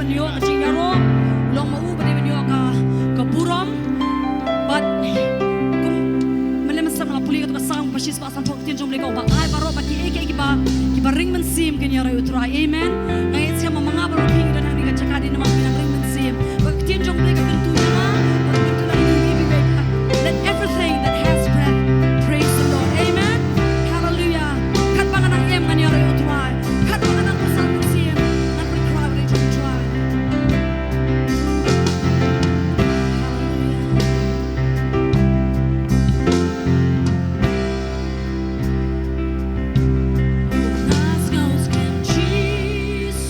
banyo kajing yaro long mau bani banyo ka buram but kum malemas sang la puli ka sang pasis pa sang poktin jom lego ba ai baro ba ki eke ki ba ring man sim ken yaro utrai amen ngai sia mga baro king dan ni ka chakadi na mga ring man sim ba tin jom lego kan tu na tu na ni bi let everything that has breath praise the Lord amen hallelujah kat panganang em kan yaro utrai kat panganang sang sim na pri cry with to try Nas goes can Jesus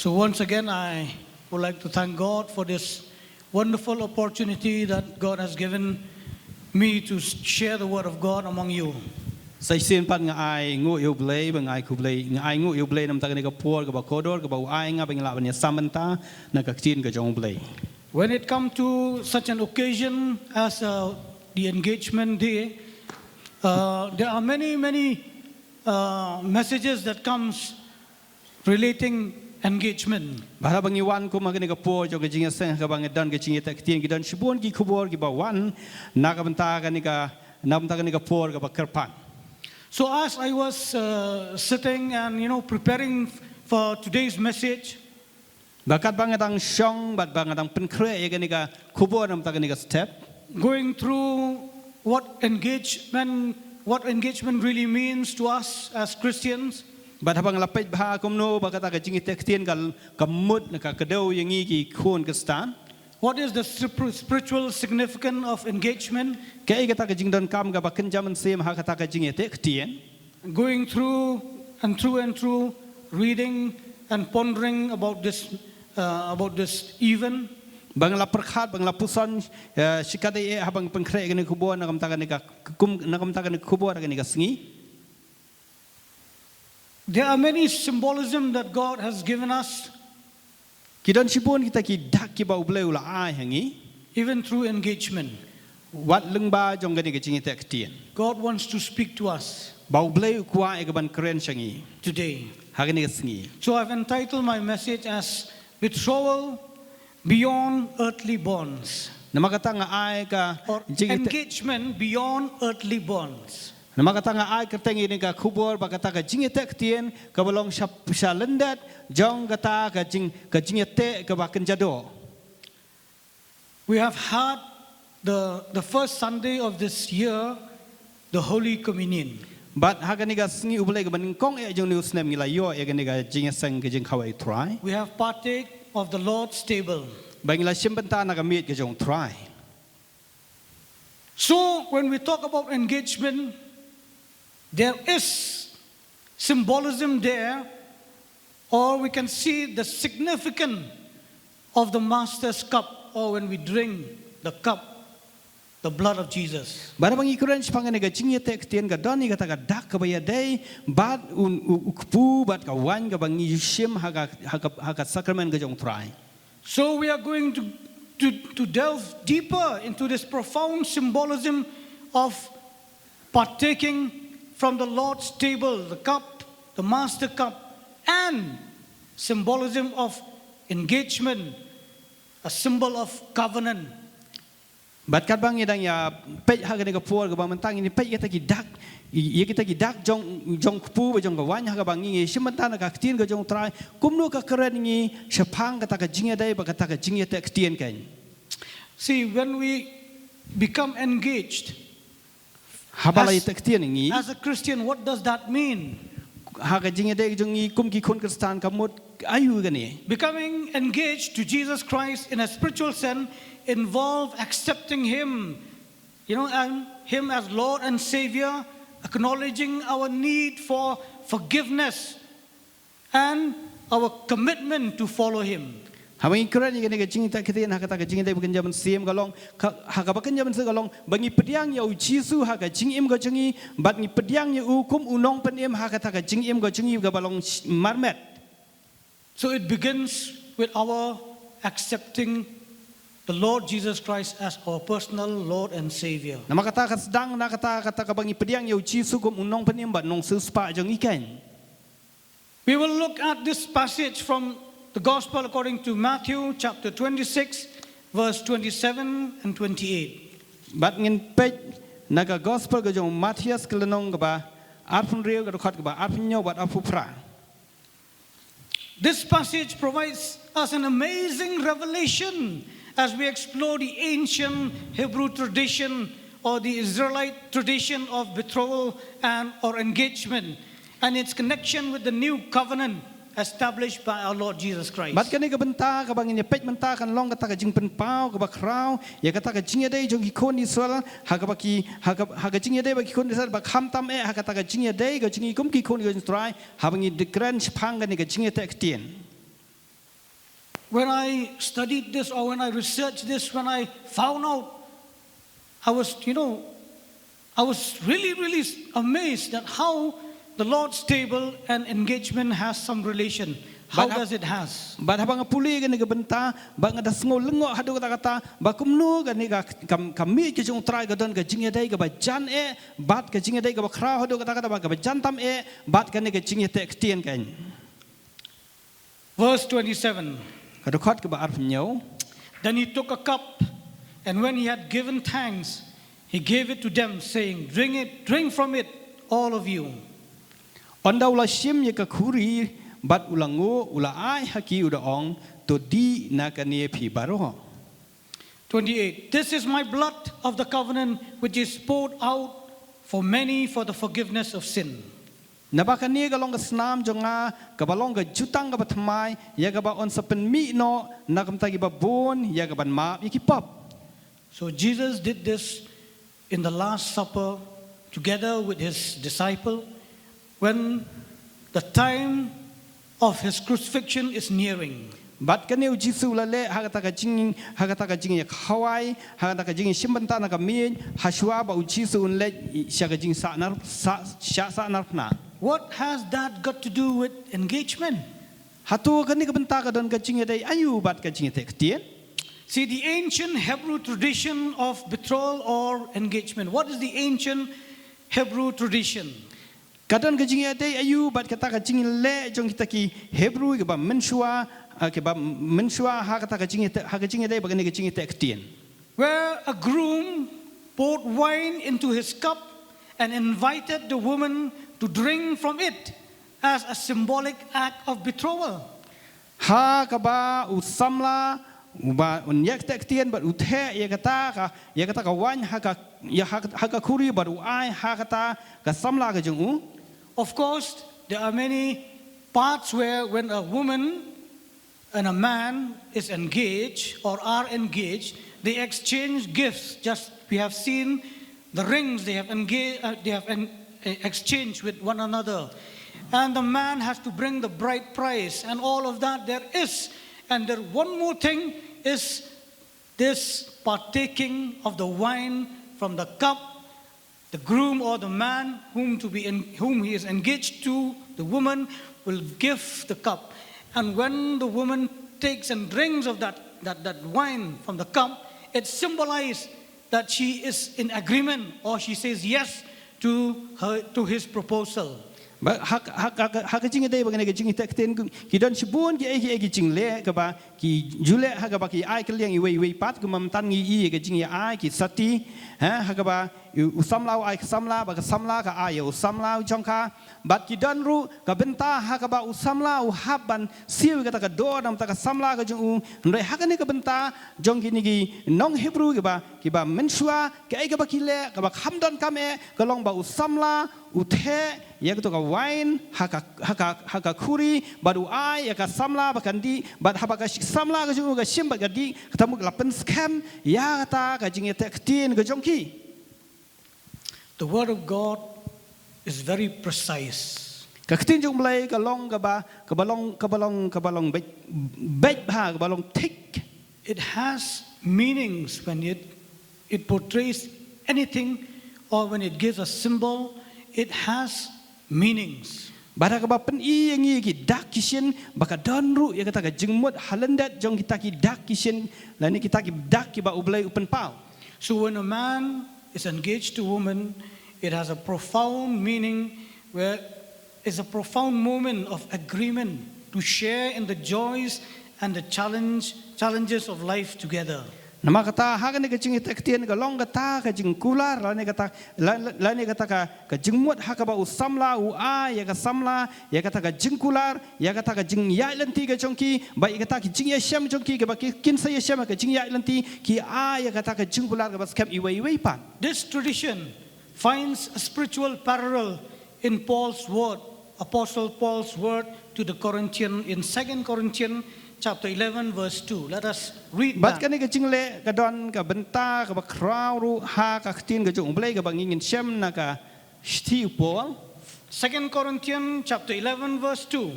So once again, I would like to thank God for this wonderful opportunity that God has given me to share the word of God among you. Sai sen pat ngai ngu yêu blei ba ngai khu blei ngai ngu yêu blei nam ta ni ka por ka ba kodor ka ba ai nga ba ngla ba ni samanta na ka tin ka jong blei. When it comes to such an occasion as the engagement day, there are many messages that comes relating engagement. Ba ba ngi wan ku ma ka ni ka por jo ka jing sen ka ba ngi dan ka jing ta tin ki dan shibon ki khubor ki ba wan na ka banta ka ni ka nam ta ka ni ka por ka ba kerpan. So as I was sitting and preparing for today's message, Bakat bangadang shong bat bangadang penkre ka ni ka khubor nam ta ka ni ka step. Going through what engagement really means to us as Christians. Bat habang lapit bah kumno bakata ka jing tek tin ka kamut na ka kadau yang ki khon ka stan. What is the spiritual significance of engagement? Kaya kata ka jing don kam ka bakin jaman sem ha kata ka jing tek tien. Going through and through, reading and pondering about this event. Bangla perkhat bangla puson sikade habang penkre ka ni khubor na kam ta ka ni ka kum na kam ta ka ni khubor ka ni ka sngi. There are many symbolism that God has given us. Kidan sipon kita ki dak ki bau bleu la ai hangi. Even through engagement. Wat leng ba jong ka ni ka jing tek tien. God wants to speak to us. Bau bleu kwa e ka ban kren sangi. Today. Ha ka ni ka sngi. So I've entitled my message as Betrothal Beyond Earthly Bonds. Nama kata nga ai ka Or engagement beyond earthly bonds. Nama kata nga ai ka tengi ni ka khubor ba kata ka jing tek tien ka balong sha lendat jong kata ka jing te ka ba kenjado. We have had the first Sunday of this year, the Holy Communion. But ha ka ni ka sngi ublai ka ban kong e jong ni usnem ngila yo e ka ni ka jing sang ka jing khawai try. We have partake of the Lord's table. Ba ngila simbanta na ka meet ka jong try. So when we talk about engagement, there is symbolism there, or we can see the significance of the Master's cup, or when we drink the cup, the blood of Jesus. Bara bang ikuran sipang ni ka jing tek tien ka doni ka ta ka dak ka ba ya dei bat ukpu bat ka wan ka bang yushim ha ka sacrament ka jong try. So we are going to delve deeper into this profound symbolism of partaking from the Lord's table, the cup, the Master cup, and symbolism of engagement, a symbol of covenant. Bat kat bang yadang ya pej ha ka ni ka por ka bang mentang ini pej kita ki dak ye kita ki dak jong kupu ba jong ka wan ha ka bang ngi simanta na ka tien ka jong trai kumno ka keren ngi sepang kata ka jing dai ba kata ka jing te tien kan. See, when we become engaged as a Christian, what does that mean? Ha ka jing dai jong ngi kum ki khon kristan ka mot ayu ka ni. Becoming engaged to Jesus Christ in a spiritual sense involve accepting Him, and Him as Lord and Savior, acknowledging our need for forgiveness and our commitment to follow Him. Habang ikuran ni ka jing ta kitin ha kata ka jing dai bukan jaman sim kalong ha ka bakan jaman se kalong bangi pediang ya Jisu ha ka jing im ka jingi bat ni pediang ya kum unong penim ha kata ka jing im ka jingi ka balong marmet. So it begins with our accepting the Lord Jesus Christ as our personal Lord and Savior. Nama kata ka sedang na kata ka bangi pediang ya Jisu kum unong penim bat nong se spa jong ikan. We will look at this passage from the Gospel according to Matthew chapter 26 verse 27 and 28. Bat ngin pej naga Gospel ka jong Matthias kelenong ka ba arpun riu ka khot ka ba arpun nyo bat apu pra. This passage provides us an amazing revelation as we explore the ancient Hebrew tradition or the Israelite tradition of betrothal or engagement and its connection with the new covenant established by our Lord Jesus Christ. Bat kani ka benta ka bangin pej menta kan long kata ka jing pen pau ka ba krau ya kata ka jing dei jong ki kon Israel ha ka jing dei ba ki kon Israel ba kham tam ha kata ka jing dei ka jing kum ki kon ki try ha bangin de grand spang ka ni ka jing te tien. when I studied this or when I researched this, when I found out, I was really, really amazed at how the Lord's table and engagement has some relation. How does it has? But habang puli kan ga benta, bang ada sengol lengok hadu kata-kata, bakumnu kan ni kami ke jung try gadon ga jingya dai ga bajan bat ga jingya dai ga bakra hadu kata-kata ga bajan tam bat kan ni ga jingya te ktien kan. Verse 27. Kadu khat ga ba arf nyau. Then he took a cup, and when he had given thanks, he gave it to them, saying, drink from it, all of you. Onda ula shim ye ka khuri bat ulangu ula ai haki udaong to di na kanie pi baro. 28. This is my blood of the covenant which is poured out for many for the forgiveness of sin. Nabakanie ga long ga snam jonga ga balong ga jutang ga batmai ya ga ba on sapen mi no na kamta gi ba bon ya ga ban ma iki pop. So Jesus did this in the Last Supper together with his disciple when the time of his crucifixion is nearing. Bat kane ujisu lale hagata ka jing ya khawai hagata ka jing shimbanta na ka min hashwa ba ujisu unle shaga jing sa nar na. What has that got to do with engagement? Hatu kane ka benta ka don ka jing dai ayu bat ka jing te ktien. See, the ancient Hebrew tradition of betrothal or engagement. What is the ancient Hebrew tradition? Kadon ka jing dai ayu bat kata ka jing le jong kita ki Hebrew ke ba mensua hagata ka jing dai ba kane ka jing te ktien. Where a groom poured wine into his cup and invited the woman to drink from it as a symbolic act of betrothal. Ha ka ba usamla uba unyak tek tien bat uthe ya kata ka wan haka khuri bat uai hakata ka samla ka jung. Of course, there are many parts where when a woman and a man is engaged or are engaged, they exchange gifts. Just we have seen the rings they have exchanged with one another, and the man has to bring the bride price and all of that there is. And there one more thing is this partaking of the wine from the cup. The groom or the man whom he is engaged to, the woman will give the cup. And when the woman takes and drinks of that wine from the cup, it symbolizes that she is in agreement or she says yes to his proposal. Ba hak jing dai ba kane ka jing tek tien ki don shibun ki jing le ka ba ki jule ha ka ba ki ai ka liang i wei pat ku mam tan ngi i ka jing ai ki sati ha ka ba usamla ai ka samla ba ka samla ka ai usamla jong ka bat ki don ru ka benta ha ka ba usamla u haban siu ka ta ka do nam ta ka samla ka jong ndai ha ka ne ka benta jong ki ni ki nong Hebrew ki ba mensua ka ai ka ba ki le ka ba hamdon kame ka long ba usamla uthe ya ka to ka wine haka khuri baru ai ya ka samla bakandi bat haba ka samla ka jong ka shim ba gadi katamu lapen scam ya ta ka jing te ktin ka jongki. The word of God is very precise. Ka ktin jong blai ka long ka ba ka balong bet ha ka balong thick. It has meanings when it portrays anything or when it gives a symbol. It has meanings. Bara ka ba pen i yang ki dak kisien baka donru ya kata ka jengmut halendat jong kita ki dak kisien lani kita ki dak ki ba ublai upen pau. So when a man is engaged to a woman, it has a profound meaning where it's a profound moment of agreement to share in the joys and the challenges of life together. Nama kata hagan ni kecing itu ketian ka long kata ka jing kular lani kata ka jingmut hakaba usamla ua ya ka samla ya kata ka jing kular ya kata ka jing ya lenti ka jongki baik kata ki jing ya syam jongki ka baki kin saya syam ka jing ya lenti ki ya kata ka jing kular ka baskap iwai pan. This tradition finds a spiritual parallel in Paul's word, Apostle Paul's word to the Corinthians in 2 Corinthians chapter 11 verse 2. Let us read Bat that. kani ka jingle ka don ka benta ka bakraw ru ha ka ktin ka jong blai ka bangingin syam na ka shti Paul. 2 Corinthians chapter 11 verse 2.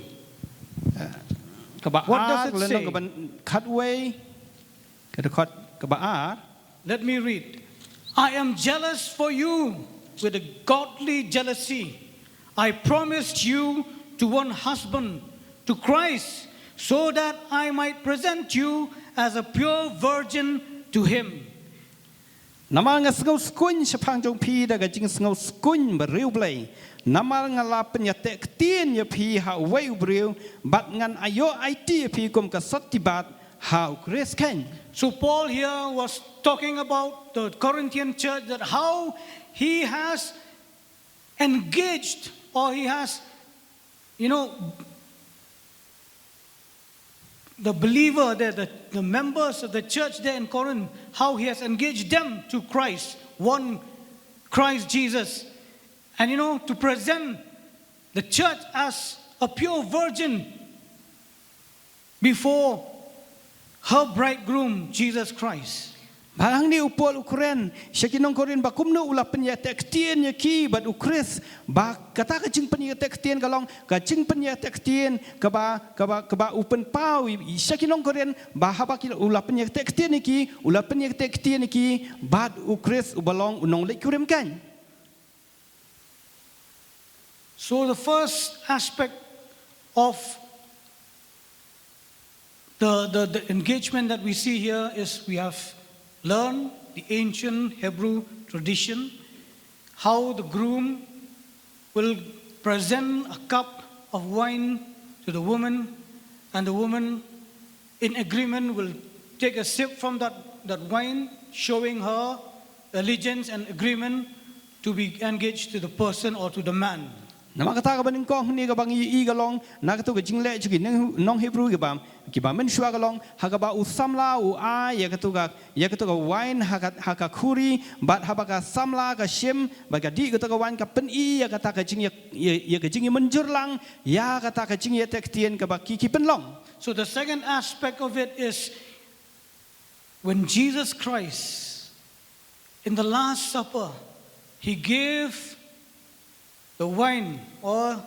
kaba What does ar it len say? ka ban khat way ka de khat kaba ar Let me read. I am jealous for you with a godly jealousy. I promised you to one husband, to Christ, so that I might present you as a pure virgin to him. Namal nga sngau skun sepang jong pi da ga jing sngau skun ba riu blai. Namal nga la penya te ktien ya pi ha wei briu bat ngan ayo IT pi kum ka satibat ha ukres ken. So Paul here was talking about the Corinthian church, that how he has engaged, or he has, the believer there, the members of the church there in Corinth, how he has engaged them to Christ, one Christ Jesus. And to present the church as a pure virgin before her bridegroom, Jesus Christ. Barang ni upol Ukren, syakinong Korin ba kumno ulap penya tektien ya ki bat ukres ba kata kacing penya tektien kalong kacing penya tektien kaba upen pau syakinong Korin ba haba ki ulap penya tektien ki ulap penya tektien ki bat ukres ubalong unong lek kurem kan. So the first aspect of the engagement that we see here is we have learned the ancient Hebrew tradition, how the groom will present a cup of wine to the woman, and the woman in agreement will take a sip from that wine, showing her allegiance and agreement to be engaged to the person or to the man. Nama kata ka baning kong ni ka bang i galong na ka tu ka jingle chuki nong Hebrew ka ba men shua galong ha ka ba usamla u a ya ka tu ka wine ha ka khuri bat ha ba ka samla ka shim ba ka di ka tu ka wine ka pen i ya ka ta ka jing ya ka jing menjur lang ya ka ta ka jing ya tek tien ka ba ki pen long. So the second aspect of it is when Jesus Christ in the Last Supper, he gave the wine, or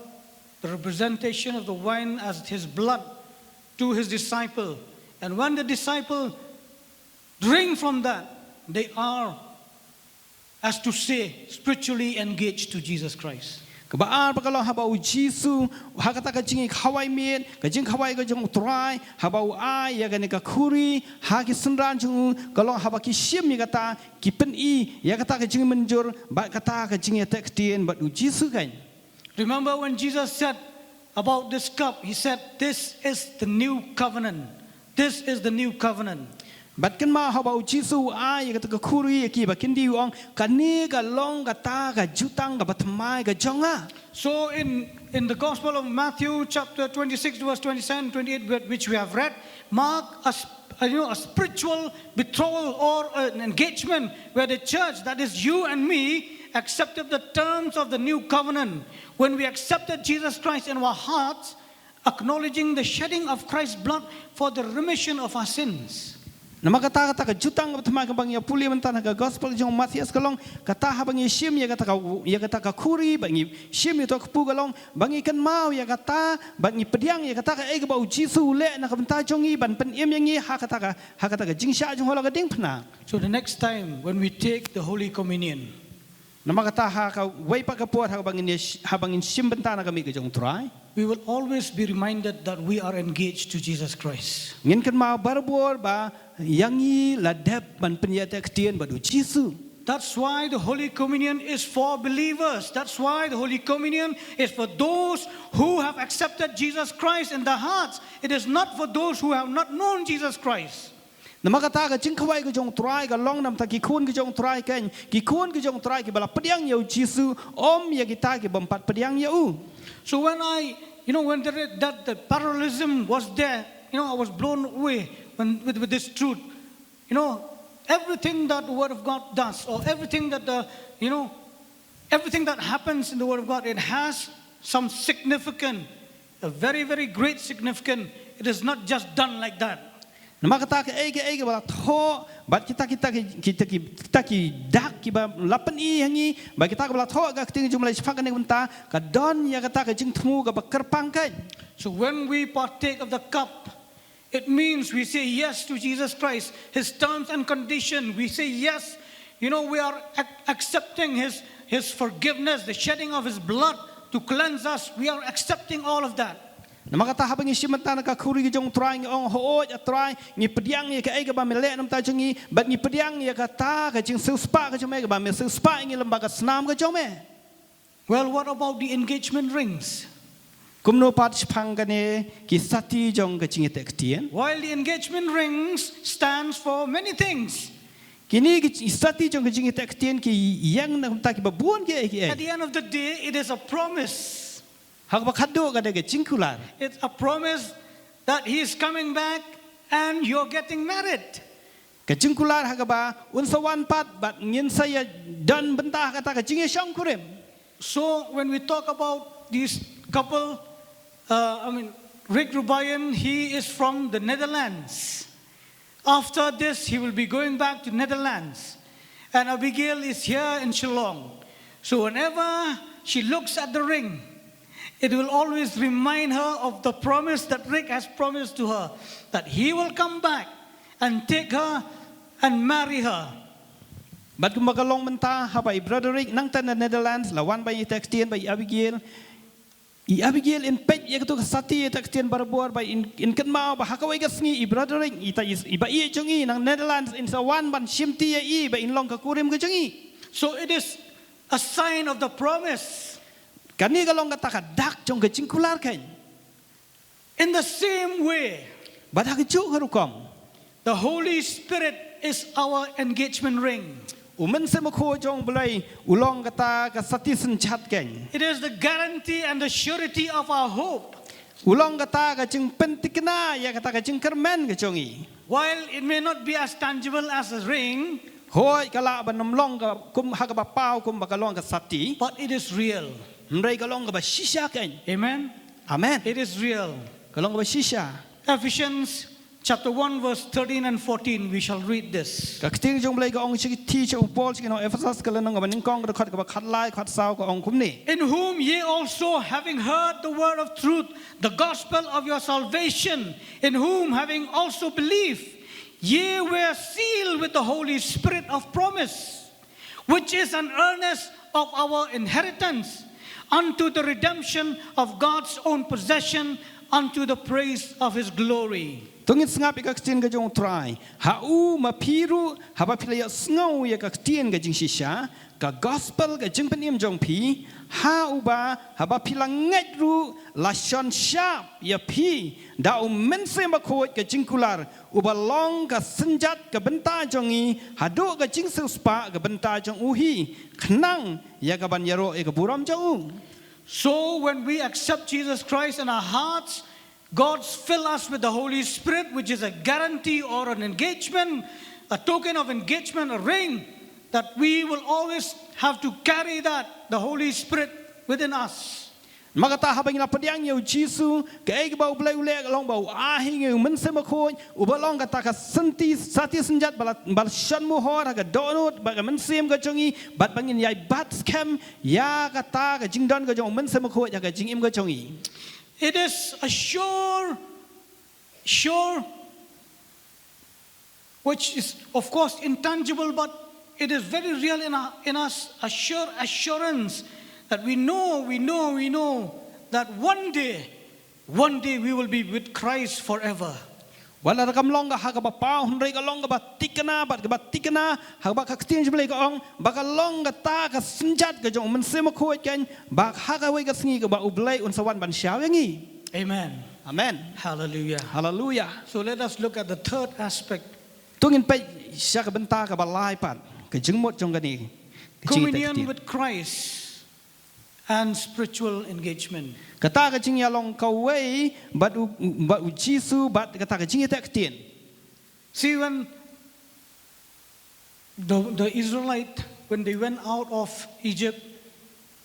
the representation of the wine as his blood, to his disciple. And when the disciple drink from that, they are, as to say, spiritually engaged to Jesus Christ. Kebaar kalau habau Jisu, hakata kajing kawai miet, kajing kawai kajing utrai, habau ai ya gane kakuri, haki senran jung, kalau habaki sim ya kata kipen I, ya kata kajing menjur, bat kata kajing ya tektien, bat Jisu kan. Remember when Jesus said about this cup, he said, "This is the new covenant. This is the new covenant." Bat kan ma habau Jisu ai ya kata kakuri ya ki bakin di uang kani ka long kata ka jutang ka batmai ka jonga. So in the Gospel of Matthew chapter 26 verse 27 28 which we have read, mark a spiritual betrothal or an engagement where the church, that is you and me, accepted the terms of the new covenant. When we accepted Jesus Christ in our hearts, acknowledging the shedding of Christ's blood for the remission of our sins. Nama kata ka jutang batmai ka bang ya puli mentana ka gospel jong Matias kalong kata ha bang shim ya kata ka kuri bang shim itu ka pu kalong bang ikan mau ya kata bang pediang ya kata ka e ka bau Jisu le na ka benta jong I ban pen em yang I ha kata ka jingsha jong hola ka ding pna. So the next time when we take the Holy Communion, nama kata ha ka wei pa ka puat ha bang shim bentana ka mi ka jong try. we will always be reminded that we are engaged to Jesus Christ. Ngin kan mau barbor ba yangi ladap ban penyata ketien badu Jisu. That's why the Holy Communion is for believers. That's why the Holy Communion is for those who have accepted Jesus Christ in their hearts. It is not for those who have not known Jesus Christ. Nama kata ka jing kawai ka jong try ka long nam ta ki kun ka jong try kan ki kun ka jong try ki bala pediang yau Jisu om ya kita ki bempat pediang yau. So when when the parallelism was there, I was blown away with this truth. Everything that the Word of God does, or everything that everything that happens in the Word of God, it has some significance, a very, very great significance. It is not just done like that. nama kata ke bala tho bat kita ki dak ki ba lapan i hangi ba kita ke bala tho ka ting jumlah sepak kan benta ka don ya kata ke jing thmu ka ba kerpang kan. So when we partake of the cup, it means we say yes to Jesus Christ, His terms and conditions. We say yes. We are accepting His forgiveness, the shedding of His blood to cleanse us. We are accepting all of that. Nama kata habang isimanta na kakuri jong try ong hooj try ni pediang ya ka ba mele nam ta jengi bat ni pediang ya kata ka jing suspa ka jome ba me suspa ngi lembaga senam ka jome. Well, what about the engagement rings? Kumno pat pang kane ki sati jong ka jing tek tien. While the engagement rings stands for many things. Kini ki sati jong ka jing tek tien ki yang na ta ki ba buon ki At the end of the day, it is a promise. It's a promise that He is coming back and you're getting married. So when we talk about this couple, Rick Rubayan, he is from the Netherlands. After this, he will be going back to Netherlands. And Abigail is here in Shillong. So whenever she looks at the ring, it will always remind her of the promise that Rick has promised to her, that he will come back and take her and marry her. But kung magalong menta habay brother Rick nang tan Netherlands lawan by textien by Abigail. Abigail in pet yakto sati textien barbuar by in kanmao ba hakaway gasngi brother Rick ita iba jongi nang Netherlands in sa wan ban shimti i ba in long kakurim ka jongi. So it is a sign of the promise. In the same way, the Holy Spirit is our engagement ring. It is the guarantee and the surety of our hope. While it may not be as tangible as a ring, but it is real. Amen. Amen. It is real. Ephesians chapter 1 verse 13 and 14, we shall read this. In whom ye also, having heard the word of truth, the gospel of your salvation, in whom having also believed, ye were sealed with the Holy Spirit of promise, which is an earnest of our inheritance, unto the redemption of God's own possession, unto the praise of His glory. Tungit ngap ikaktin ga jong try. Hau mapiru haba pilaya sngow ya kaktin ga jing shisha ka gospel ga jing penim jong pi hau ba haba pilang ngedru lashon sharp ya pi da mense makot ga jing kular ubalong ga senjat ga benta jongi hadu ga jing suspa ga benta jong uhi knang ya ga ban yaro e ga buram jong. So when we accept Jesus Christ in our hearts, God fill us with the Holy Spirit, which is a guarantee or an engagement, a token of engagement, a ring, that we will always have to carry that, the Holy Spirit within us. Magata habang na padiang yu Jisu kaig bau blai ulek long bau ahing yu mensem khoi ubalong kata ka senti sati senjat bal shan mu hor ka donut ba ka mensem ka jongi bat bangin yai bat scam ya kata ka jingdon ka jong mensem khoi ya ka jingim ka jongi. It is a sure, which is of course intangible, but it is very real in us, a sure assurance that we know that one day we will be with Christ forever. Wala rakam longa ha ka ba pau hundai ka longa ba tikana ha ba ka tin jble ka ong ba ka longa ta ka sinjat ka jong men sema khoi kan ba ha ka wei ka sngi ka ba ublai un sawan ban xiao yangi. Amen. Amen. Hallelujah. Hallelujah. So let us look at the third aspect. Tungin pe sya ka benta ka ba lai pat ka jingmot jong ka ni. Communion with Christ and spiritual engagement. Kata ka jing ya long ka wei bat u Jisu bat kata ka jing tak tien. See, when the Israelite, when they went out of Egypt,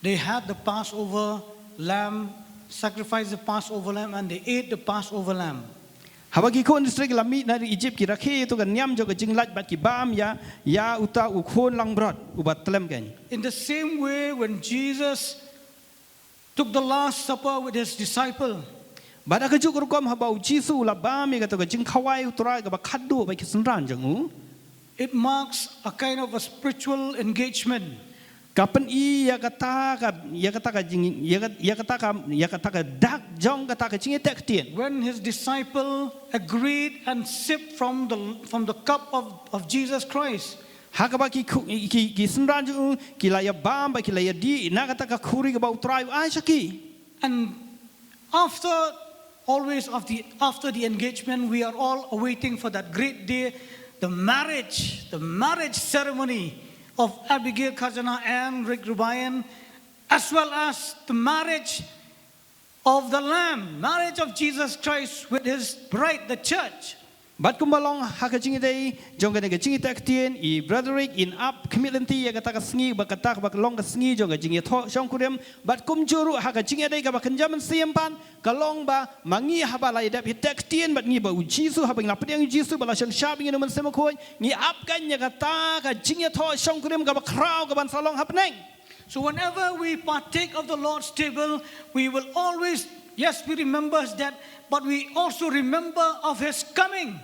they had the Passover lamb, sacrificed the Passover lamb, and they ate the Passover lamb. Habagi kon distrik lami dari Egypt ki rakhe to kan nyam jo ka jinglat bat ki bam ya uta u khon lang brot ubat telem kan. In the same way, when Jesus took the Last Supper with his disciple, Bada ka jukur kom habau Jisu la bam ya to ka jing khawai utrai ka ba khaddu ba ki sunran jang it marks a kind of a spiritual engagement. Kapan ya kata ka jing ya kata ka dak jong kata ka jing tek tien. When his disciple agreed and sipped from the cup of Jesus Christ, Hakaba ki sunran jang ki la ya bam ba ki la ya di na kata ka khuri ka ba utrai ai saki. and after the engagement, we are all awaiting for that great day, the marriage ceremony of Abigail Kajana and Rick Rubayan, as well as the marriage of the Lamb, marriage of Jesus Christ with his bride, the church. Bat kumbalong haka jingi day jong ka jingi tek tien I Broderick in up commitlanti ya kata ka sngi ba kata ba long ka sngi jong ka jingi tho shong kurem bat kum juru haka jingi day ka ba kenjaman siempan ka long ba mangi haba la dap tek tien bat ngi ba Jisu haba ngap ding Jisu ba la shang shab ngi man sema khoi ngi up kan ya kata ka jingi tho shong kurem ka ba kraw ka ban salong hapneng. So whenever we partake of the Lord's table, we will always, yes, we remember that, but we also remember of his coming.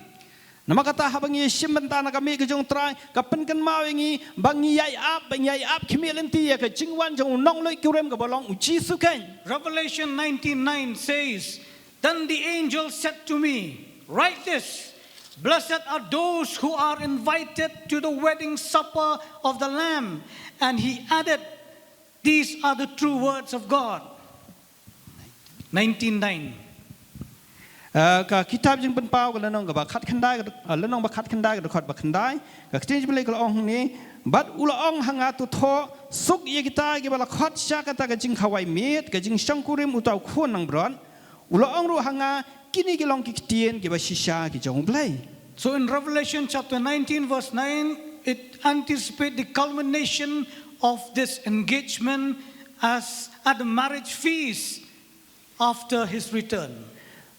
Nama kata habang ye shimenta na kami ke jong try kapan kan mau ngi bang yai up kimilenti ya ke jingwan jong nong loi kurem ka bolong Jisu kan. Revelation 19:9 says, then the angel said to me, write this, blessed are those who are invited to the wedding supper of the Lamb. And he added, these are the true words of God. 19:9. Ka kitab jing pen pau ka lanong ka ba khat khandai ka lanong ba khat khandai ka khot ba khandai ka exchange bele ka ong ni bat ula ong hanga tu tho suk ye kita ki bala khot sha ka ta ka jing khawai met ka jing shangkurim utau khon nang bron ula ong ru hanga kini ki long ki tien ki ba shisha ki jong blai. So in Revelation chapter 19 verse 9, it anticipates the culmination of this engagement as at the marriage feast after his return.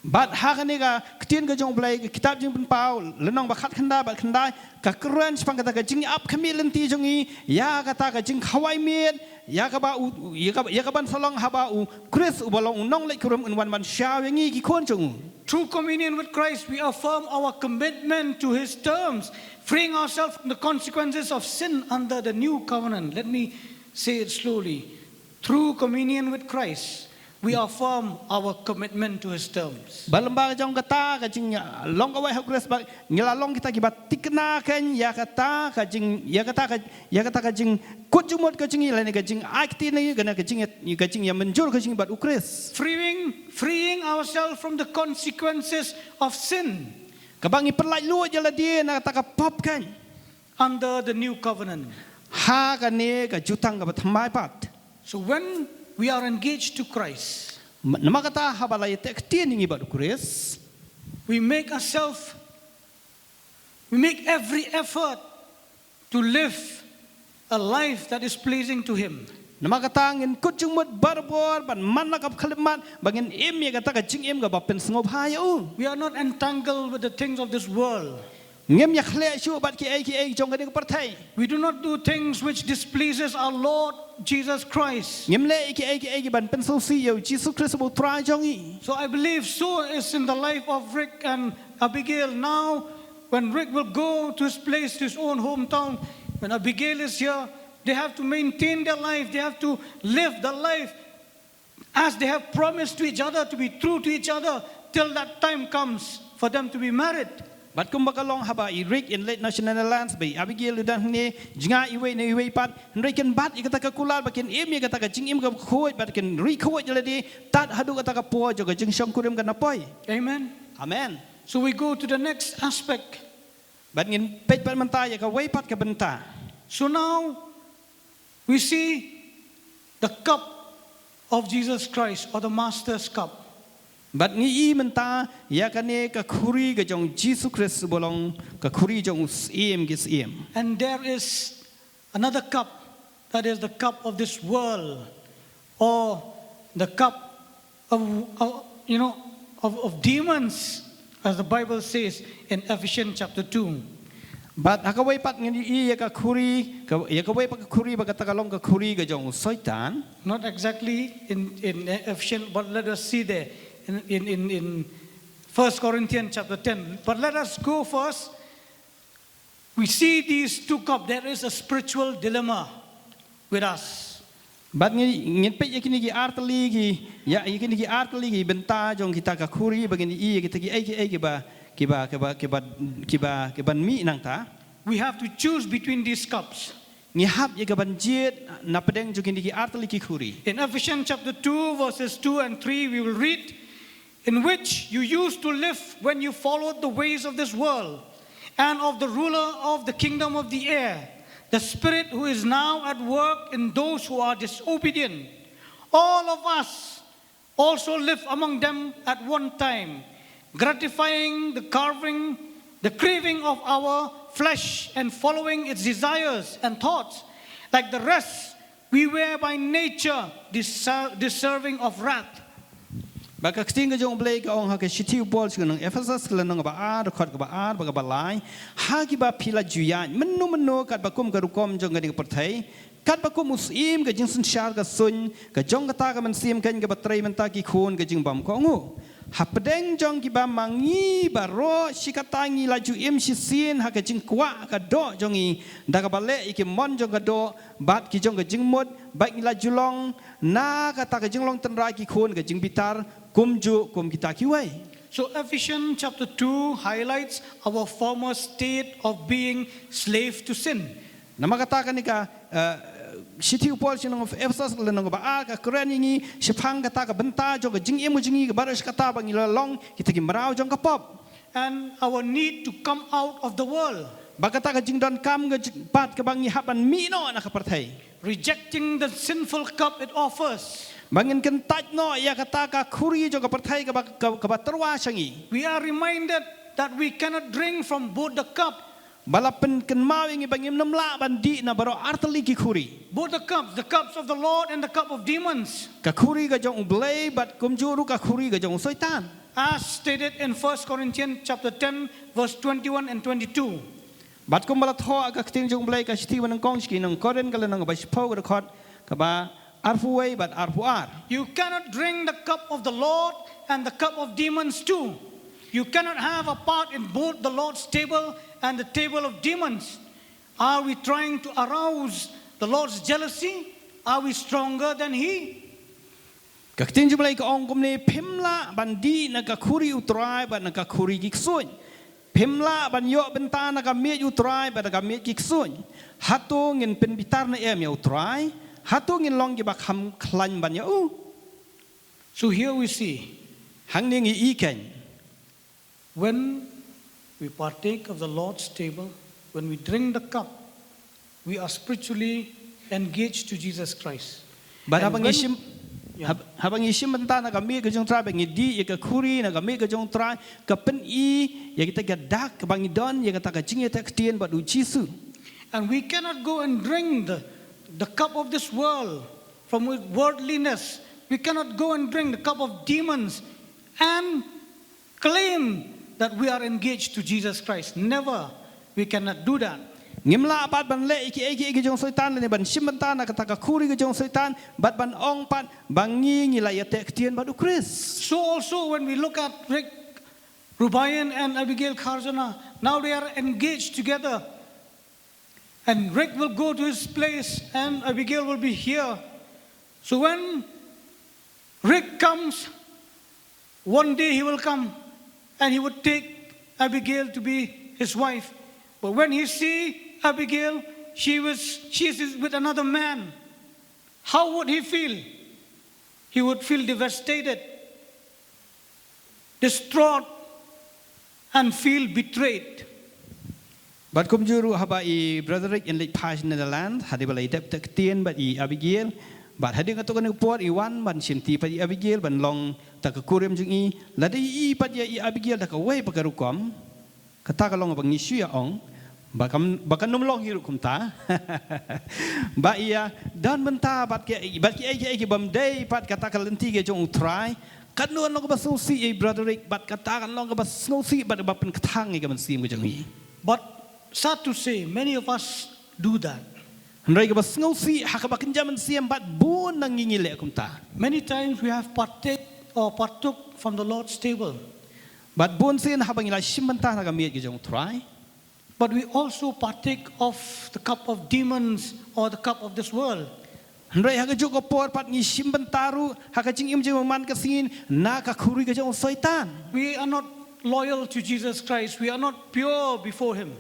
Bat hakani ka tien ka jong blai kitab jing pen pau lanong ba khat khandai ba khandai ka kran spang ka ta ka jing up kamilenti jongi ya ka ta ka jing khawai met ya ka ba ya ka ban salong haba u Chris u bolong nong lek kurum un wan sha wengi ki kon jong. Through communion with Christ, we affirm our commitment to his terms, freeing ourselves from the consequences of sin under the new covenant. Let me say it slowly. Through communion with Christ, we affirm our commitment to his terms. Balamba jong kata ka jing long ka wai ha Chris ba ngila long kita ki ba tikna kan ya kata ka jing kut jumot ka jing ilane ka jing akti ni ka jing ya menjur ka jing bat u Chris. Freeing ourselves from the consequences of sin Kabangi perlai lu je la dia na ta ka pop kan under the new covenant. ha ka ne ka jutang ka ba thamai pat. So when we are engaged to Christ, Nama kata habalai tek tien ni bat u Chris. we make every effort to live a life that is pleasing to him. Nama kata ngin kut jumot barbor ban man na ka khalimat bangin em ya kata ka jing em ka ba pen sngop ha yo. We are not entangled with the things of this world. Ngem ya khle shu bat ki ai jong ka ni ka parthai. We do not do things which displeases our Lord Jesus Christ. Ngem le ki ai ban pen so si yo Jesus Christ bo tra jong I. So I believe so is in the life of Rick and Abigail now. When Rick will go to his place, to his own hometown, when Abigail is here, they have to maintain their life. They have to live the life as they have promised to each other, to be true to each other till that time comes for them to be married. Bat kum bakalong haba I Rick in late national lands by Abigail dan ni jinga iwe ni iwe pat Rick kan bat ikata ka kulal bakin em ya kata ka jing em ka khoi bat kan ri khoi jela di tat hadu kata ka po jo ka jing shong kurim kan apoi. Amen. Amen. So we go to the next aspect. Bat ngin pej pat manta ya ka wei pat ka benta. So now we see the cup of Jesus Christ, or the Master's cup. Bat ngi I menta ya ka ne ka khuri ka jong Jesus Christ bolong ka khuri jong em gis em. And there is another cup, that is the cup of this world, or the cup of demons, as the Bible says in Ephesians chapter 2. But hakaway pat ngin iya ka kuri ya kaway pa kuri ba katakalong ka kuri ga jong soitan. Not exactly in Ephesians, but let us see there in 1 Corinthians chapter 10. But let us go first. We see these two cups. There is a spiritual dilemma with us. But ngin pe yakini gi artli gi ya yakini gi artli gi benta jong kita ka kuri bagini iya kita gi ai ba kiban mi nang ta. We have to choose between these cups. Ni hap ye kaban jet na pedeng jokin di artli ki khuri. In Ephesians chapter 2 verses 2 and 3 we will read, in which you used to live when you followed the ways of this world and of the ruler of the kingdom of the air, the spirit who is now at work in those who are disobedient. All of us also lived among them at one time, gratifying the craving of our flesh and following its desires and thoughts. Like the rest, we were by nature deserving of wrath. Baka sting ga jong blay ka ong ha ka shitiu bol ng Ephesus la ng ba ar khot ka ba ar ba ka balai ha ki ba phila juya menno kat ba kum ka rukom jong ga ni perthai kat ba kum musim ga jing sun shar ga sun ga jong ka ta ka man sim kan ga ba trai man ta ki khun ga jing bam ko ngu ha pedeng jong ki ba mangi ba ro shikatangi la ju im shi sin ha ka jing kwa ka do jong i da ka ba le ki mon jong ga do bat ki jong ga jing mod ba la julong na ka ta ka jing long tan ra ki khun ga jing bitar kum kita kiwai. So Ephesians chapter 2 highlights our former state of being slave to sin. Namakatakan ni ka shitiu pol sinong of Ephesus lenong ba ka krenini shipang kata ka benta jong jing emu jingi ka baras kata bang ilalong kita ki marau jong ka pop. And our need to come out of the world. Bakata ka jing don kam ga pat ka bang haban mino na ka partai. Rejecting the sinful cup it offers. Bangin kentaj no ya kata ka khuri jong ka partai ka ba terwa sangi. We are reminded that we cannot drink from both the cup. Balapen ken mawing bangim namla bandi na baro artali ki khuri. Both the cups of the Lord and the cup of demons. Ka khuri ga jong blay bat kumjuru ka khuri ga jong soitan. As stated in 1 Corinthians chapter 10 verse 21 and 22. Bat kum balat ho aga kting jong blay ka shti wanang kong ski nang koren ka lanang ba shpo ga khot ka ba arfu way but arfu ar. You cannot drink the cup of the Lord and the cup of demons too. You cannot have a part in both the Lord's table and the table of demons. Are we trying to arouse the Lord's jealousy? Are we stronger than He? Kakting jumlay ka ong kumne pimla bandi nagkakuri utray ba nagkakuri giksun. Pimla banyo benta nagamit utray ba nagamit giksun. Hato ngin pinbitar na em ya utray. Hato ngin long gibak ham klan banyo. So here we see, hang ning iiken. When we partake of the Lord's table, when we drink the cup, we are spiritually engaged to Jesus Christ. But habang isim benta nagamit ka jong try ba ngidi ya ka kuri nagamit ka jong try ka pen I ya kita gadak ka bang idon ya kata ka jing ya tak tien ba du Jisu. And we cannot go and drink the cup of this world from worldliness. We cannot go and drink the cup of demons and claim that we are engaged to Jesus Christ. Never. We cannot do that. Ngimla bat ban le iki jong soitan le ban simbanta na kata ka kuri ka jong soitan bat ban ong pat bangi ngila ya tek tien badu Chris. So also when we look at Rick Rubayan and Abigail Karzana, now they are engaged together. And Rick will go to his place and Abigail will be here. So when Rick comes, one day he will come and he would take Abigail to be his wife. But when he see Abigail, she is with another man, how would he feel? He would feel devastated, distraught, and feel betrayed. But kum juru haba I brother Rick in Lake Page Netherlands hadi balai dep tek tien bat I Abigail but hadi ngato kan puat I wan ban simti pat I Abigail ban long tak kurim jung I ladi I pat ya I Abigail tak wei pagarukom kata ka long bang isu ya ong bakam num long hiru kum ta ba ia dan benta bat ki bam dei pat kata ka lenti ge jong utrai kan nuan long ka ba sngosi brother Rick bat kata kan long ka ba sngosi bat ba pen kathang ka man sim ka jangi But sad to say, many of us do that. Rai ka ba sngosi ha ka ba kinjaman sim bat bun nang ngingile kumta Many times we have partook from the Lord's table. bat bun sin ha bang ila simmanta na ka miet ka jong try But we also partake of the cup of demons or the cup of this world. Rai ha ka jok por pat ngi simbantaru ha ka jing im jing man ka sin na ka khuri ka jong saitan We are not loyal to Jesus Christ. We are not pure before Him.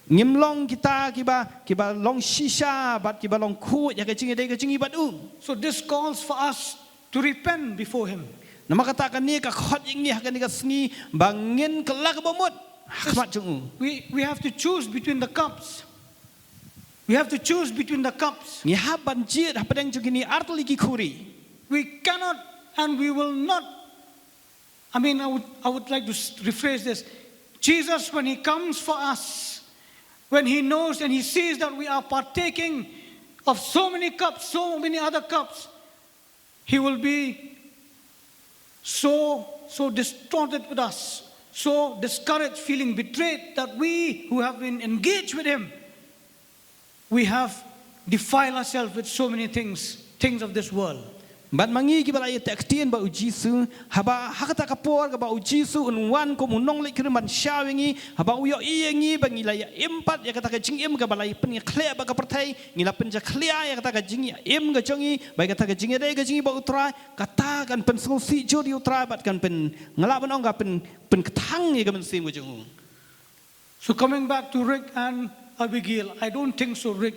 ngim long kita kiba long shisha bat kiba long khu ya ka jing dei ka jing bat So this calls for us to repent before Him. na makata ka ni ka khot ing ni ha ka ni ka sngi bangin kelak bomot khmat jong We have to choose between the cups. We have to choose between the cups. ni ha ban jit ha padang jong ni artli ki khuri We cannot and we will not. I would like to rephrase this. Jesus, when He comes for us, when He knows and He sees that we are partaking of so many cups, so many other cups, He will be so distorted with us, so discouraged, feeling betrayed that we who have been engaged with Him, we have defiled ourselves with so many things of this world. bat mangi ki balai tekstien ba ujisu haba hakata kapor ka ba ujisu unwan ko munong le kirman shawingi haba uyo iyengi bangi la ya impat ya kata ka jing im ka balai pen khle ba ka pertai ngila pen ja khlia ya kata ka jing im ga jongi ba kata ka jing dei ga jing ba utra kata kan pen sngosi jodi utra bat kan pen ngala ban ong ka pen kathang ya ka men sim ga jong So coming back to Rick and Abigail, I don't think so Rick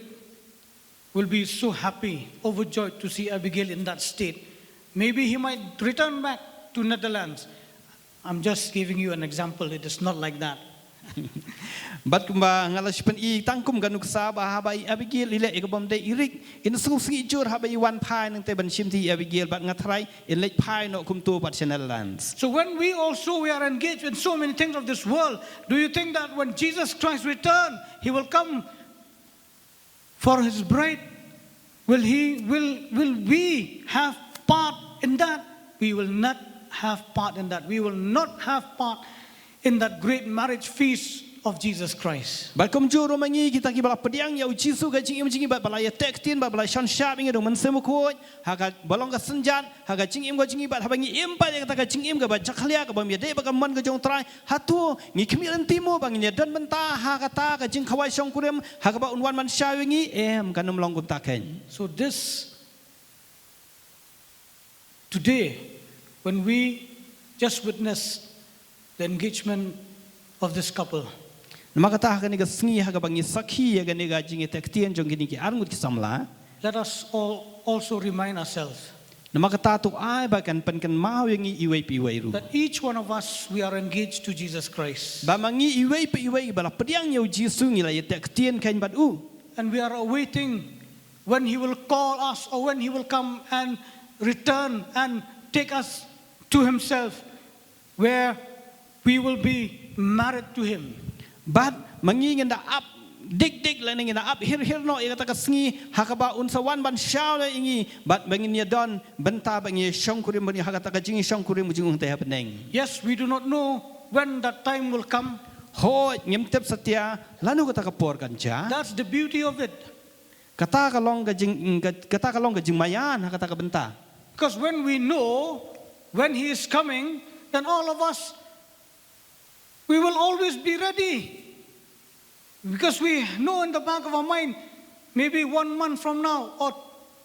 will be so happy, overjoyed to see Abigail in that state. Maybe he might return back to Netherlands. I'm just giving you an example. It is not like that. bat kumba ngala sipen I tangkum ganuk sa ba habai Abigail ile ikabom de irik in sungsi jur habai wan pai nang te ban simti Abigail bat ngatrai in lek pai no kumtu pat Netherlands. So when we are engaged in so many things of this world, do you think that when Jesus Christ returns, He will come for His bride? Will we have part in that? We will not have part in that. We will not have part in that great marriage feast of Jesus Christ. Bat kum juro mangi kita ki bala pediang ya ujisu ga jing im jing bat bala ya tektin bat bala shan shap inga dong men semu ko ha ga balong ga senjan ha ga jing im ga jing bat ha bangi im bat ya kata ga jing im ga bat jaklia ga bam ya de ba ga man ga jong trai ha tu ngi kemilan timo bang nya dan menta ha kata ga jing khawai song kurem ha ga ba unwan man shawingi kan long kum ta ken. So this today, when we just witnessed the engagement of this couple, Makata ha ga sngi ha ga bangi sakhi ya ga ne ga jing tektin jong gini ki arngut ki samla. let us all also remind ourselves Makata tu ai ba kan pen kan mau yang iwei pi wei ru. that each one of us, we are engaged to Jesus Christ. Ba mangi iwei pi wei bala pediang ya ujisu ngi la ya tektin kan bat And we are awaiting when He will call us or when He will come and return and take us to Himself, where we will be married to Him. But mangingin da up dik lening da up here no ya kata sngi hakaba unsawan ban shaw le ingi but bangin ya don benta bangi shongkurim bani hakata ka jingi shongkurim jing te happening. Yes, we do not know when that time will come. Ho ngimtep satya lanu kata ka por kancha That's the beauty of it. kata ka long ka jing mayan hakata ka benta. Because when we know when He is coming, then all of us, we will always be ready. Because we know in the back of our mind, maybe 1 month from now, or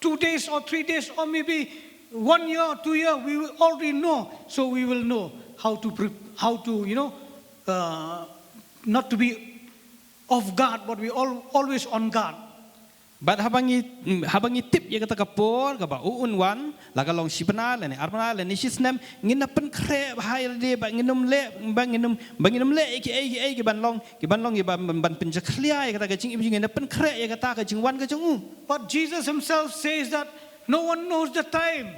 2 days, or 3 days, or maybe 1 year, or 2 years, we will already know. So we will know how to not to be off guard, but we always on guard. But habangi tip ya kata kapor ka ba uunwan laga long sipana le armana le nisisnem ngina pen kre bahai de ba nginum le ki ban long ban pen jaklia ya kata ka jing ngina pen kre ya kata ka jing wan ka jung But Jesus Himself says that no one knows the time.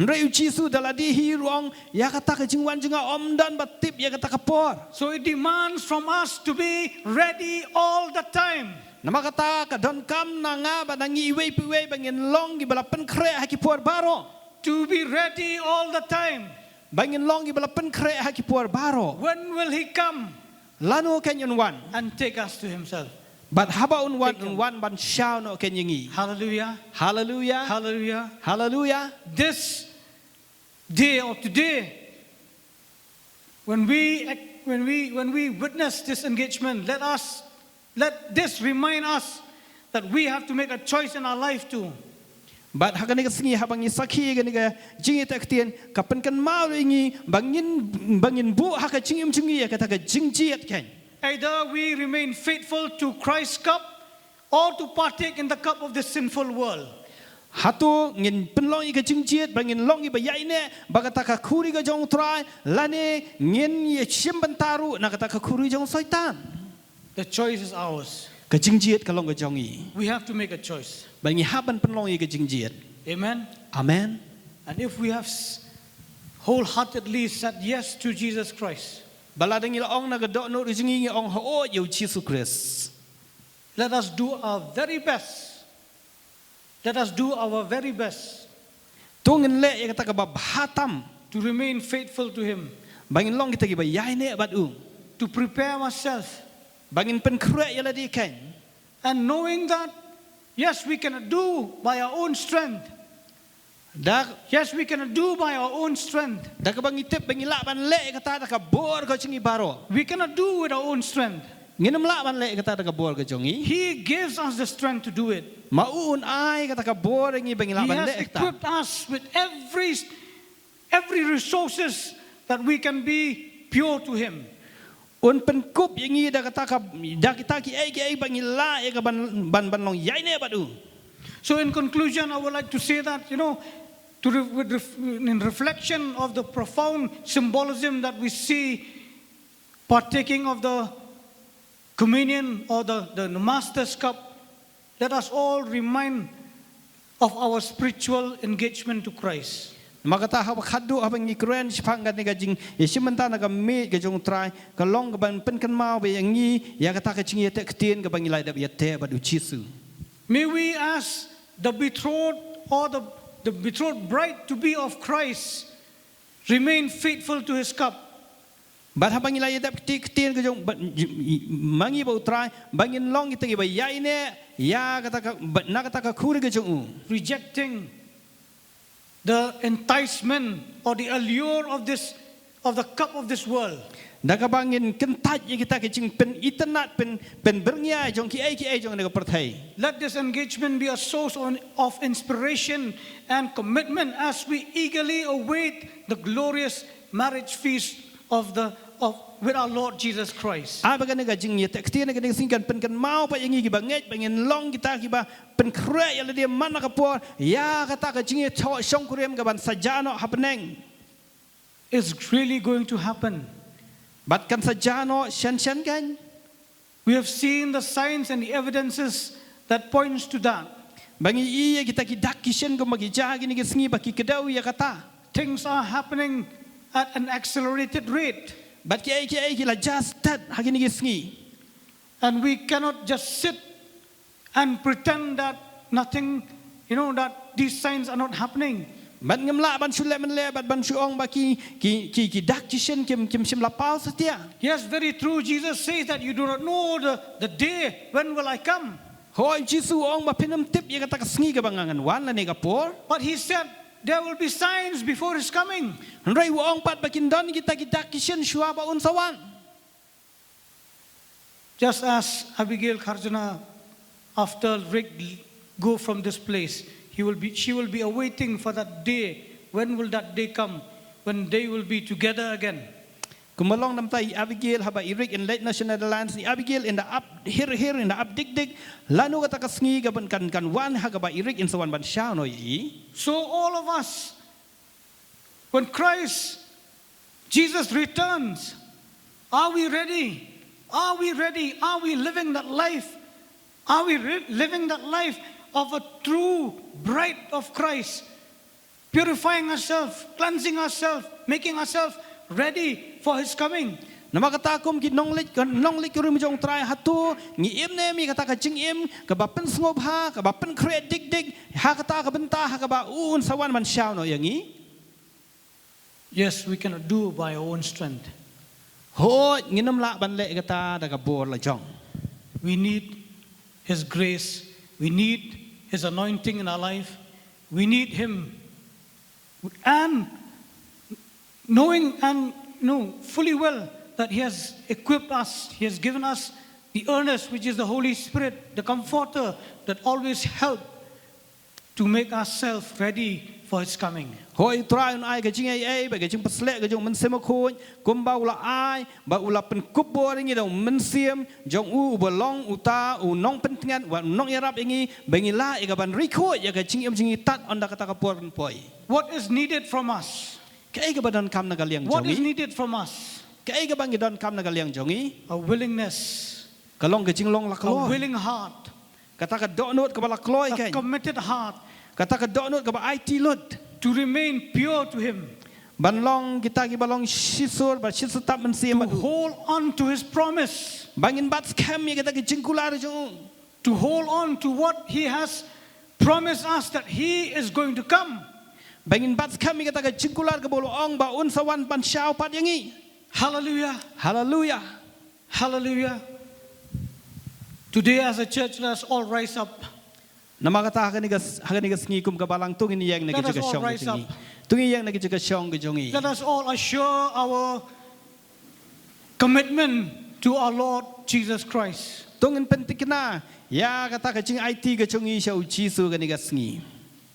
Ndrai ujisu daladi hi ruang ya kata ka jing wan jinga om dan ba tip ya kata kapor. So it demands from us to be ready all the time. Nama kata ka don kam na nga ba nangi iwei piwei bangin long gi bala pen kre ha ki por baro. To be ready all the time. bangin long gi bala pen kre ha ki puar baro When will he come lanu ken yun wan and take us to himself? but haba un wan ban shao no ken yingi Hallelujah. hallelujah Hallelujah. hallelujah This day or today, when we witness this engagement, let this remind us that we have to make a choice in our life too. but hakani ka singi habang isakhi gani ka jingi taktien kapan kan mau ingi bangin bu haka jingim jingi ya kata ka jingjiat ken Either we remain faithful to Christ's cup or to partake in the cup of this sinful world. hatu ngin penlong i ka jingjiat bangin long i ba yaine bagata ka khuri ka jong trai lane ngin ye chimbantaru na kata ka khuri jong soitan The choice is ours. ka jingjiat ka long ka jong i We have to make a choice. bangi haban penlong i ka jingjiat Amen. amen And if we have wholeheartedly said yes to Jesus Christ, bala dengil ong na ga do no jingi ong ho yo Jesus Christ let us do our very best. Let us do our very best tungin le ya kata ka bahatam to remain faithful to Him, bangin long kita gi ba yaine bat u to prepare ourselves, bangin pen kre ya la di ken and knowing that, yes, we cannot do by our own strength. dak Yes, we cannot do by our own strength. dak bangi tep bangi la ban le kata ka bor ko jingi baro We cannot do with our own strength. nginam la ban le kata ka bor ko jongi He gives us the strength to do it. maun ai kata ka bor ngi bangi la He ban has le kata equipped us with every resources that we can be pure to Him. un pen kup yangi da kata ka da kita ki ai bangi la ya ka ban long yaine bat u So in conclusion, I would like to say that, in reflection of the profound symbolism that we see partaking of the communion or the Master's Cup, let us all remind of our spiritual engagement to Christ. makata ha khadu ha bangi kren spang ga ga jing yesimanta na ga me ga jong trai ka long ga ban pen kan mau be yangi ya kata ka jingi te ktien ga bangi lai da ya te bat u chisu May we ask the betrothed or the betrothed bride to be of Christ remain faithful to His cup. bat ha bangi lai da ktien ga jong mangi ba utrai bangin long ite ba yaine ya kata ka na kata ka khuri ga jong Rejecting the enticement or the allure of the cup of this world. daga bangin kentat ya kita ke jing pen itanat pen bernya jong ki ai jong ga perthai Let this engagement be a source of inspiration and commitment as we eagerly await the glorious marriage feast with our Lord Jesus Christ. baga ga jing ya te ktien ga singkan pen kan mau pa yangi gi banget bangin long kita ki ba pen kre ya le dia mana ka por ya kata ka jing ya song kurem ga ban sajano hapneng It's really going to happen. bat kan sajano shan kan We have seen the signs and the evidences that points to that. bangi iya kita ki dak kishen ga magi ja gi ni singi ba ki kedau ya kata Things are happening at an accelerated rate. bat ki ai la just that ha gi ni singi And we cannot just sit and pretend that nothing, that these signs are not happening. bat ngamla ban sule men le bat ban suong ba ki dak kishen kim sim la pau setia Yes, very true. Jesus says that you do not know the day when will I come. hoi jisu ong ba pinam tip ya kata ka singi ga bangangan wan la ne ga por But He said there will be signs before His coming. Rai wong pat bakin don kita dak kishen shua ba un sawan Just as Abigail Karjana, after Rick go from this place, she will be awaiting for that day. When will that day come? When they will be together again. kumalong nam tai Abigail haba irik in late national lands ni Abigail in the up here in the up dig lanu kata ka singi ga ban kan wan ha ga ba irik in sawan ban sha no yi So all of us, when Jesus returns, are we ready? Are we ready? Are we living that life? Are we living that life of a true bride of Christ? Purifying ourselves, cleansing ourselves, making ourselves ready for His coming. nama kata kum ki nonglik rum jong trai hatu ngi im ne mi kata ka jing im ka ba pen sngob ha ka ba pen kre dig ha kata ka benta ha ka ba un sawan ban sha no yangi Yes, we cannot do by our own strength. Hoi nginam la ban le kata daga bor la jong. We need His grace. We need His anointing in our life. We need Him. And knowing and fully well that He has equipped us, He has given us the earnest, which is the Holy Spirit, the comforter that always helps to make ourselves ready for His coming. Hoi try un ai ka jing ai ba ka jing pasle ka jong men sema khoi kum ba ula ai ba ula pen kup bo ringi dong men siem jong u bolong uta u nong pen tengan wa nong yarap ingi bengi la e ka ban rikho ya ka jing jing tat on da kata ka por poi. What is needed from us? Ka ai ka ba don kam na ka liang What is jongi needed from us? ka ai ka bang don kam na ka liang jongi A willingness, ka long ka jing long la a kloi willing heart, kata ka do not ka ba la kloi a ka committed heart kata ka do not ka ba ai ti lut to remain pure to Him, ban long kita ki balong shisur ba shisur tap men siem to hold on to His promise, bangin bat scam ya kita ki jing kular jong to hold on to what He has promised us that He is going to come. bangin bat scam ya kita ki jing kular ka bolo ong ba un sawan pan shao pat yangi. Hallelujah. Hallelujah. Hallelujah. Today as a church, let us all rise up. Nama kata hakanigas ngi kum kabalang tungin yang na Let us kijaga all shong rise jongi. up. Tungin yang na kijaga shong jongi. Let us all assure our commitment to our Lord Jesus Christ. Tungin pentikna ya kata ka jing IT ka jongi shau jisu kanigas ngi.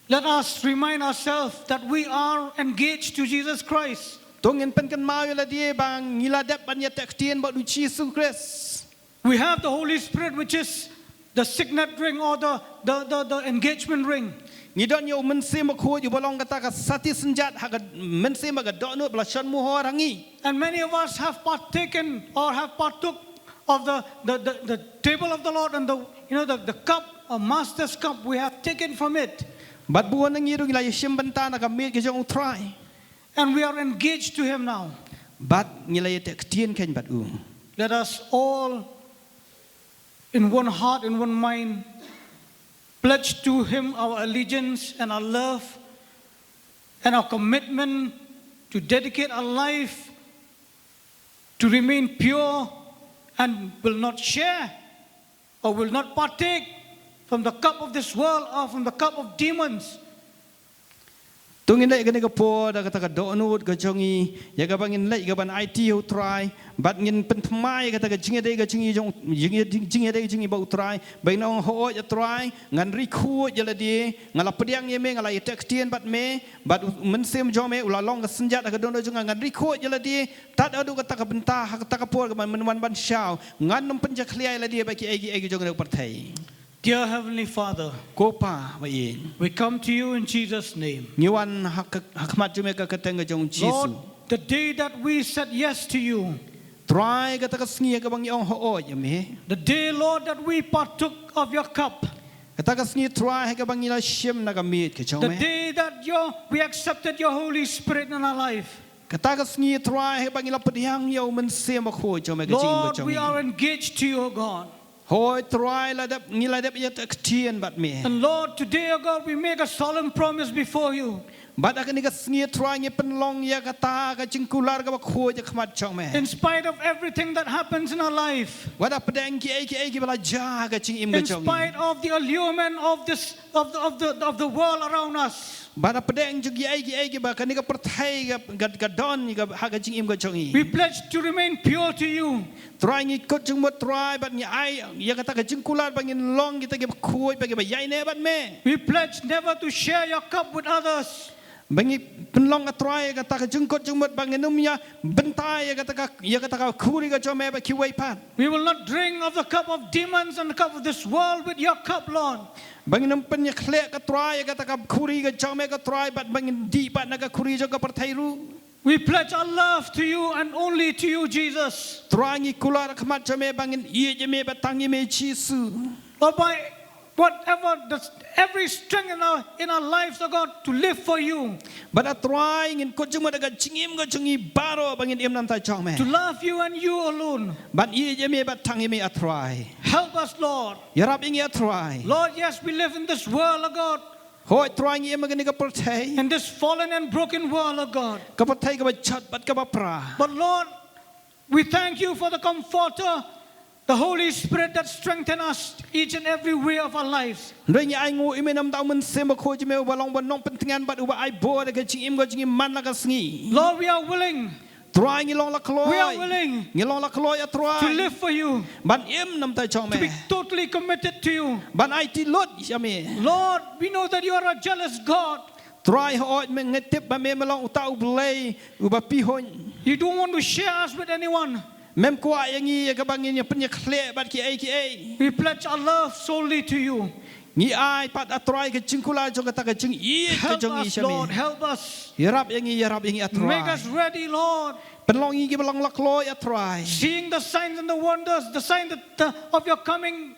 Let us remind ourselves that we are engaged to Jesus Christ. Tungin penkan mau la dia bang ngiladap ban ya tektian ba du jisu Christ. We have the Holy Spirit, which is the signet ring or the engagement ring. Ngidon yo mense makho yo bolong kata ka sati senjat haga mense maga donut belasan muhor hangi. And many of us have partaken or have partook of the table of the Lord and the cup, a master's cup. We have taken from it. Bat buon nang ngiru ngila yeshim bentana ka mit ke jong try. And we are engaged to Him now. Bat ngila yetek tien ken bat u. Let us all, in one heart, in one mind, pledge to Him our allegiance and our love and our commitment to dedicate our life to remain pure and will not share or will not partake from the cup of this world or from the cup of demons. Tungin lai gani ka po da kata ka donut ka jongi ya ka bangin lai ka ban IT ho try bat ngin pentmai kata ka jinge dei ka jingi jong jinge dei jingi ba try bai nong ho ya try ngan ri khu ya la di ngala pediang ye me ngala ye tekstien bat me bat mensem jong me ula long ka senjat ka donut jong ngan ri khu ya la di tat adu kata ka bentah kata ka po ka ban menwan ban shao ngan nom penja khliai la di ba ki egi jong ka partai. Dear Heavenly Father, Kopa ba yin we come to you in Jesus' name. ngiwan hakmat jume ka kateng ka jong Lord, Jisu. the day that we said yes to you, Try kata ka sngi ka bang yong ho ya me. the day, Lord, that we partook of your cup, Kata ka sngi try ka bang ila shim na ka mit ka jong the me. day that we accepted your Holy Spirit in our life, Kata ka sngi try ka bang ila pediang yo men se ma kho jong me ka jing ka Lord, jong we are me. engaged to you, O God. Hoi try la dap ngila dap ya tak tien bat me. And Lord, today, O God, we make a solemn promise before you. Bat akan ka sngi try ngi penlong ya kata ka jing kular ka ba kho ja khmat jong me. In spite of everything that happens in our life, Wada pedang ki bala ja ka jing im ka in jong. spite of the allurement of the world around us, Bada pedang jugi ai ba kan ka perthai ka don ka ha ka jing im ka jong. we pledge to remain pure to you. Try ngi kot jung mot try bat ngi ai ya kata ka jing kular bangin long kita ke khoi ba ke ba yai ne bat me. We pledge never to share your cup with others. Bangi penlong atrai kata ka jung kot jung mot bangin numya bentai ya kata ka khuri ka jome ba ki wai pat. We will not drink of the cup of demons and the cup of this world with your cup, Lord. Bangin num pen ya khle ka try kata ka khuri ka jome ka try bat bangin di bat na ka khuri jo ka perthai ru. We pledge our love to you and only to you, Jesus. Try ngi kular khmat jome bangin ye je me batangi me Jisu. Lord, by whatever, every strength in our lives, oh God, to live for you, But a try ngin kot jung mot ka jingim ka jungi baro bangin im nam ta jome. to love you and you alone. But ye je me batangi me a try. Help us, Lord. Yarap ingi a try. Lord, yes, we live in this world, oh God, Hoi try ngi em gani ka perthai. in this fallen and broken world, oh God. Ka perthai ka ba chat bat ka ba pra. But Lord, we thank you for the Comforter, the Holy Spirit that strengthens us each and every way of our lives. Ndoi ngi ai ngu ime nam dau men sem ba kho jime ba long ba nong pentingan bat uba ai bo da ka ching im go ching man la ka sngi. Lord, we are willing. Try ngi long la kloi. We are willing ngi long la kloi a try. to live for you, Ban em nam tai chong to be me. totally committed to you. Ban ai ti lot yame. Lord, we know that you are a jealous God. Try ho me ngetip ba me melong utau blai uba pi hon. You don't want to share us with anyone. Mem kwa yang ngi ka bang ngi penya khle bat ki ai. We pledge our love solely to you. Ngi ai pat atrai ke cingkula jong kata ke cing I ke Help jong I us, Lord. syami. Help us. Yarap yang I atrai. Make us ready, Lord. Penlong I ke belong lakloi atrai. Seeing the signs and the wonders, the sign of your coming.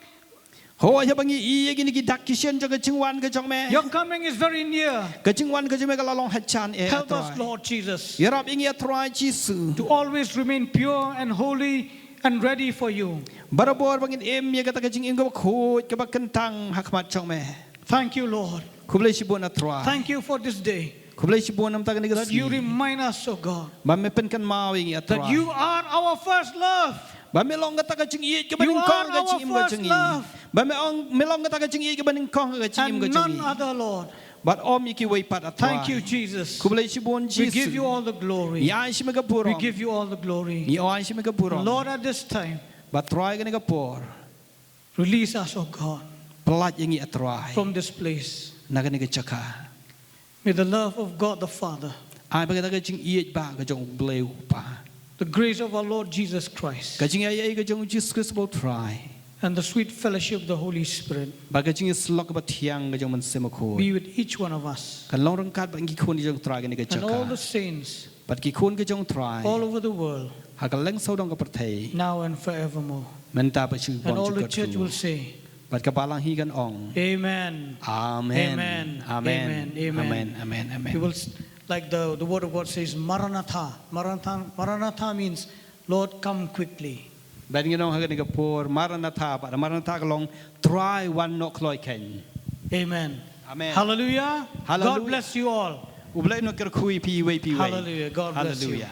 Ho ya bangi I gini ki dak kisien jong ke cingwan ke jong me. Your coming is very near. Ke cingwan ke jong me ke lalong hachan Help us, atrai. Lord Jesus, Yarap yang atrai Jisu. to always remain pure and holy and ready for you. Barabor bangin em ya kata ke cing im ke khoj ke ba kentang hakmat jong me. Thank you, Lord. Kublai sibon atrai. Thank you for this day. Kublai sibon nam tak ni ke That you remind us, oh God, Ba me pen kan mau yang that atrai. you are our first love. Ba me long kata ke cing I ke You baning are kong ke our cing im ke first cing I. love. Ba me long kata ke cing I ke baning kong ke cing im ke And cing none I. other, Lord. But om iki way pat atrai. Thank you, Jesus. Kublai sibon We Jesus. give you all the glory. Ya shi mega We puro. give you all the glory. Ni o shi mega puro. Lord, at this time, But try gani ka por. release us, oh God, Pelat yang I atrai. from this place. Na gani ka chaka. May the love of God the Father, Ai ba ka cing I ba ka jong bleu pa. the grace of our Lord Jesus Christ, Ka cing ai ka jong Jesus Christ bo try. and the sweet fellowship of the Holy Spirit Ba ka cing slok ba tiang ka jong man sema ko. be with each one of us Kan long rang kat ba ngi khon jong try gani ka and all the chaka. saints But ki khon ka jong try. all over the world, Ha ka leng sau dong ka perthai. now and forevermore. Menta pa chu And bon all chu the ka church will say, But ka palang hi kan ong. Amen. Amen. Amen. Amen. Amen. Amen. Amen. We Amen. will, like the word of God says, Maranatha. Maranatha means, Lord, come quickly. Ben you know ha ka por maranatha pa maranatha ka long try one no kloi ken. Amen. Amen. Hallelujah. Hallelujah. God bless you all. Ublay no ker kui pi way pi way. Hallelujah. God bless you. Hallelujah.